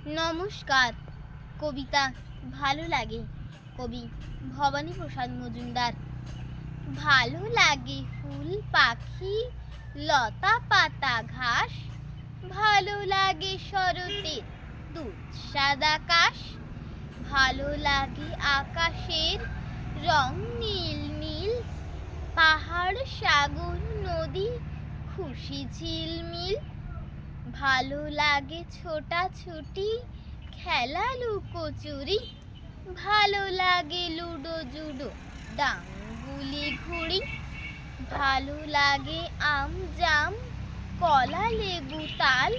নমস্কার। কবিতা ভালো লাগে। কবি ভবানীপ্রসাদ মজুমদার। ভালো লাগে ফুল পাখি লতা পাতা ঘাস, ভালো লাগে শরতের দুধ সাদা আকাশ, ভালো লাগে আকাশের রং নীল নীল, পাহাড় সাগর নদী খুশি ঝিলমিল, ভালো লাগে ছোটাছুটি খেলা লুকোচুরি, ভালো লাগে লুডো জুডো ডাংগুলি ঘুড়ি, ভালো লাগে আম জাম কলা লেবু তাল,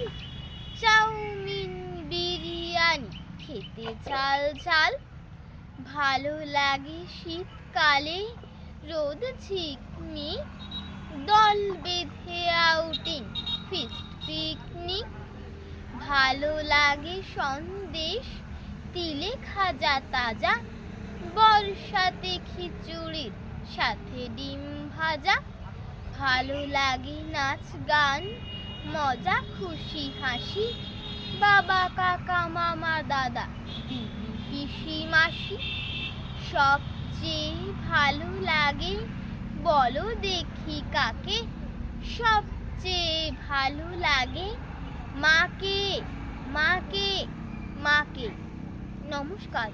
চাউমিন বিরিয়ানি খেতে ঝাল ঝাল, ভালো লাগে শীতকালে রোদ ঝিকমি, দল বেঁধে আউটিং ফিস্ট পিকনিক, ভালো লাগে সন্দেশ তিলে খাজা তাজা, বর্ষাতে খিচুড়ির সাথে ডিম ভাজা, ভালো লাগে নাচ গান মজা খুশি হাসি, বাবা কাকা মামা দাদা দিদি পিসি মাসি, সবচেয়ে ভালো লাগে বলো দেখি কাকে, সবচেয়ে ভালো লাগে মাকে মাকে মাকে। নমস্কার।